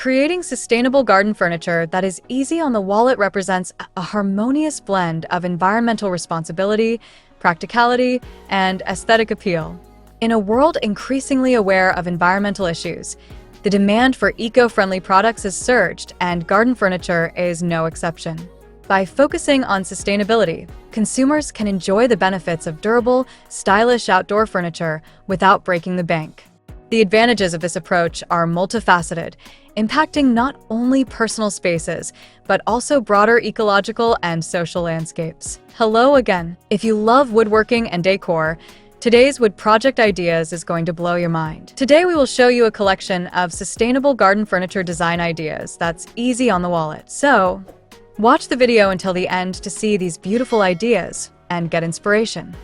Creating sustainable garden furniture that is easy on the wallet represents a harmonious blend of environmental responsibility, practicality, and aesthetic appeal. In a world increasingly aware of environmental issues, the demand for eco-friendly products has surged, and garden furniture is no exception. By focusing on sustainability, consumers can enjoy the benefits of durable, stylish outdoor furniture without breaking the bank. The advantages of this approach are multifaceted, impacting not only personal spaces, but also broader ecological and social landscapes. Hello again. If you love woodworking and decor, today's wood project ideas is going to blow your mind. Today we will show you a collection of sustainable garden furniture design ideas that's easy on the wallet. So, watch the video until the end to see these beautiful ideas and get inspiration.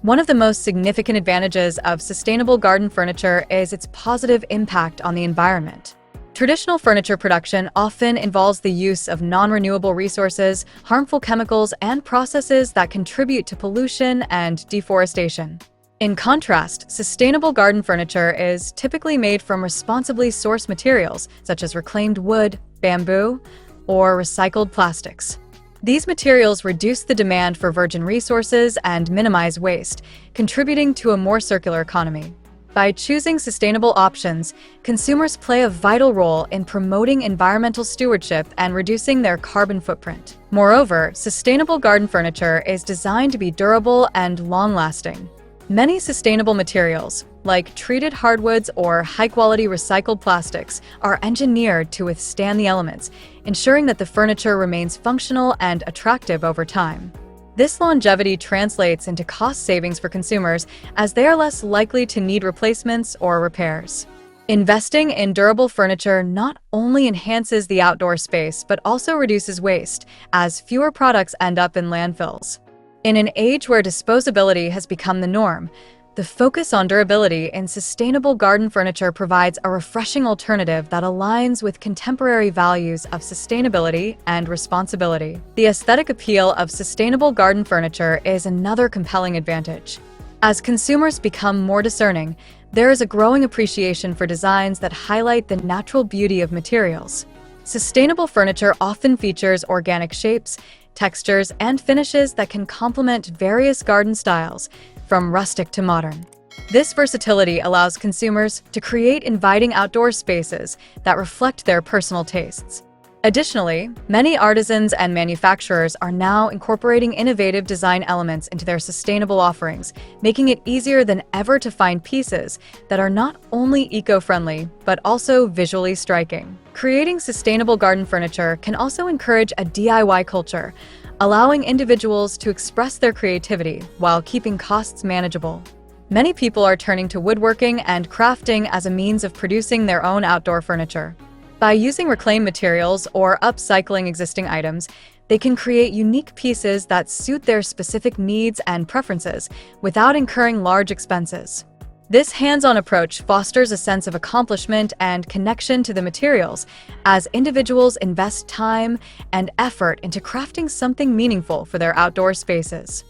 One of the most significant advantages of sustainable garden furniture is its positive impact on the environment. Traditional furniture production often involves the use of non-renewable resources, harmful chemicals, and processes that contribute to pollution and deforestation. In contrast, sustainable garden furniture is typically made from responsibly sourced materials, such as reclaimed wood, bamboo, or recycled plastics. These materials reduce the demand for virgin resources and minimize waste, contributing to a more circular economy. By choosing sustainable options, consumers play a vital role in promoting environmental stewardship and reducing their carbon footprint. Moreover, sustainable garden furniture is designed to be durable and long-lasting. Many sustainable materials, like treated hardwoods or high-quality recycled plastics, are engineered to withstand the elements, ensuring that the furniture remains functional and attractive over time. This longevity translates into cost savings for consumers, as they are less likely to need replacements or repairs. Investing in durable furniture not only enhances the outdoor space but also reduces waste, as fewer products end up in landfills. In an age where disposability has become the norm, the focus on durability in sustainable garden furniture provides a refreshing alternative that aligns with contemporary values of sustainability and responsibility. The aesthetic appeal of sustainable garden furniture is another compelling advantage. As consumers become more discerning, there is a growing appreciation for designs that highlight the natural beauty of materials. Sustainable furniture often features organic shapes, textures, and finishes that can complement various garden styles, from rustic to modern. This versatility allows consumers to create inviting outdoor spaces that reflect their personal tastes. Additionally, many artisans and manufacturers are now incorporating innovative design elements into their sustainable offerings, making it easier than ever to find pieces that are not only eco-friendly, but also visually striking. Creating sustainable garden furniture can also encourage a DIY culture, allowing individuals to express their creativity while keeping costs manageable. Many people are turning to woodworking and crafting as a means of producing their own outdoor furniture. By using reclaimed materials or upcycling existing items, they can create unique pieces that suit their specific needs and preferences without incurring large expenses. This hands-on approach fosters a sense of accomplishment and connection to the materials, as individuals invest time and effort into crafting something meaningful for their outdoor spaces.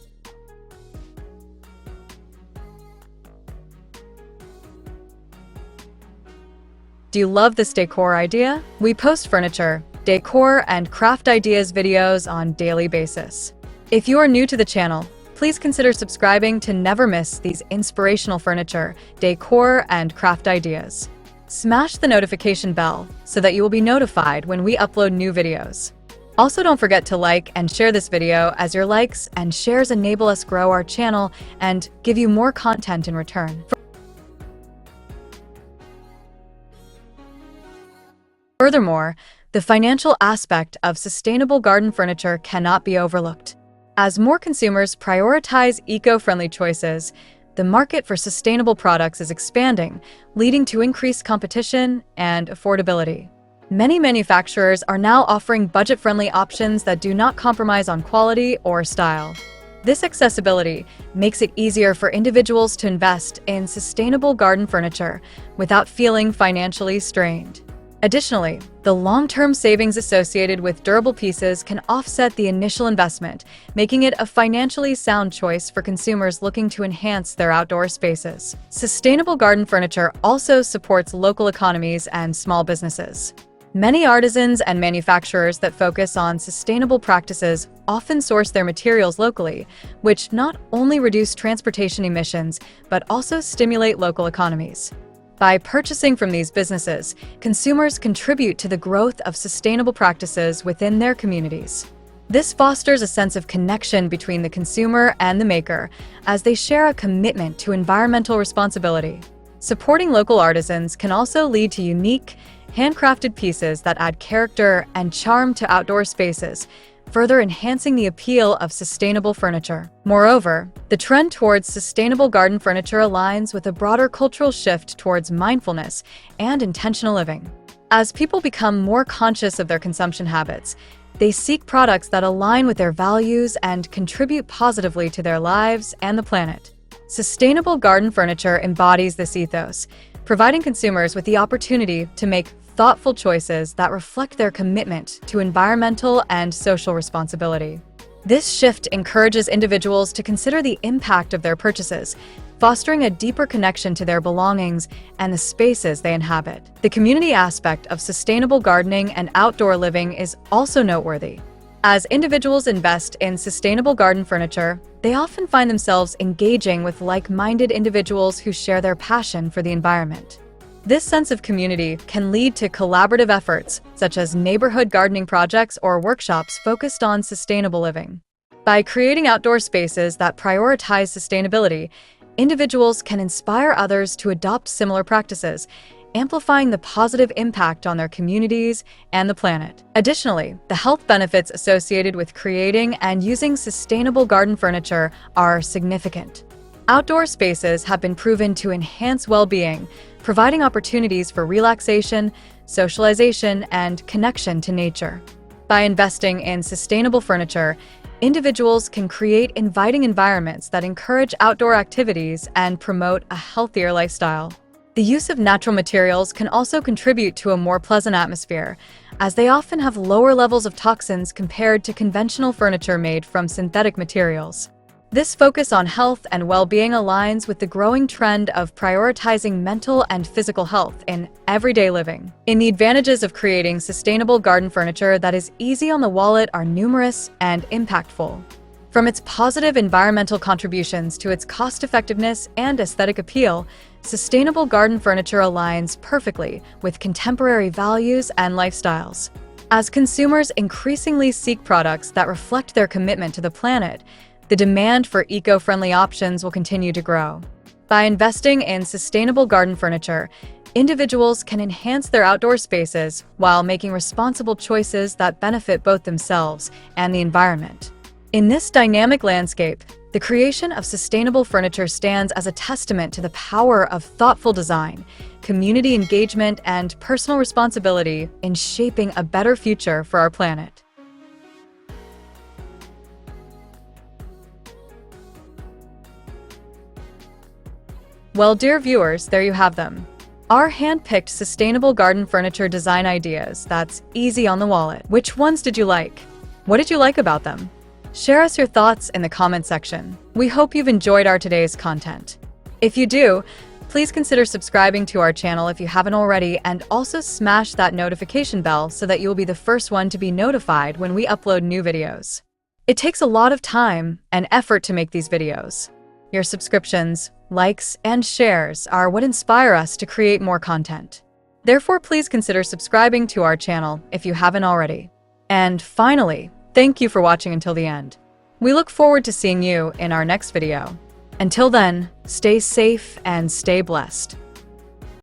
Do you love this decor idea? We post furniture, decor, and craft ideas videos on a daily basis. If you are new to the channel, please consider subscribing to never miss these inspirational furniture, decor, and craft ideas. Smash the notification bell so that you will be notified when we upload new videos. Also, don't forget to like and share this video, as your likes and shares enable us grow our channel and give you more content in return. Furthermore, the financial aspect of sustainable garden furniture cannot be overlooked. As more consumers prioritize eco-friendly choices, the market for sustainable products is expanding, leading to increased competition and affordability. Many manufacturers are now offering budget-friendly options that do not compromise on quality or style. This accessibility makes it easier for individuals to invest in sustainable garden furniture without feeling financially strained. Additionally, the long-term savings associated with durable pieces can offset the initial investment, making it a financially sound choice for consumers looking to enhance their outdoor spaces. Sustainable garden furniture also supports local economies and small businesses. Many artisans and manufacturers that focus on sustainable practices often source their materials locally, which not only reduce transportation emissions, but also stimulate local economies. By purchasing from these businesses, consumers contribute to the growth of sustainable practices within their communities. This fosters a sense of connection between the consumer and the maker, as they share a commitment to environmental responsibility. Supporting local artisans can also lead to unique, handcrafted pieces that add character and charm to outdoor spaces, further enhancing the appeal of sustainable furniture. Moreover, the trend towards sustainable garden furniture aligns with a broader cultural shift towards mindfulness and intentional living. As people become more conscious of their consumption habits, they seek products that align with their values and contribute positively to their lives and the planet. Sustainable garden furniture embodies this ethos, providing consumers with the opportunity to make thoughtful choices that reflect their commitment to environmental and social responsibility. This shift encourages individuals to consider the impact of their purchases, fostering a deeper connection to their belongings and the spaces they inhabit. The community aspect of sustainable gardening and outdoor living is also noteworthy. As individuals invest in sustainable garden furniture, they often find themselves engaging with like-minded individuals who share their passion for the environment. This sense of community can lead to collaborative efforts, such as neighborhood gardening projects or workshops focused on sustainable living. By creating outdoor spaces that prioritize sustainability, individuals can inspire others to adopt similar practices, amplifying the positive impact on their communities and the planet. Additionally, the health benefits associated with creating and using sustainable garden furniture are significant. Outdoor spaces have been proven to enhance well-being, providing opportunities for relaxation, socialization, and connection to nature. By investing in sustainable furniture, individuals can create inviting environments that encourage outdoor activities and promote a healthier lifestyle. The use of natural materials can also contribute to a more pleasant atmosphere, as they often have lower levels of toxins compared to conventional furniture made from synthetic materials. This focus on health and well-being aligns with the growing trend of prioritizing mental and physical health in everyday living. The advantages of creating sustainable garden furniture that is easy on the wallet are numerous and impactful. From its positive environmental contributions to its cost-effectiveness and aesthetic appeal, sustainable garden furniture aligns perfectly with contemporary values and lifestyles. As consumers increasingly seek products that reflect their commitment to the planet, the demand for eco-friendly options will continue to grow. By investing in sustainable garden furniture, individuals can enhance their outdoor spaces while making responsible choices that benefit both themselves and the environment. In this dynamic landscape, the creation of sustainable furniture stands as a testament to the power of thoughtful design, community engagement, and personal responsibility in shaping a better future for our planet. Well, dear viewers, there you have them. Our hand-picked sustainable garden furniture design ideas that's easy on the wallet. Which ones did you like? What did you like about them? Share us your thoughts in the comment section. We hope you've enjoyed our today's content. If you do, please consider subscribing to our channel if you haven't already, and also smash that notification bell so that you'll be the first one to be notified when we upload new videos. It takes a lot of time and effort to make these videos. Your subscriptions, likes, and shares are what inspire us to create more content. Therefore, please consider subscribing to our channel if you haven't already. And finally, thank you for watching until the end. We look forward to seeing you in our next video. Until then, stay safe and stay blessed.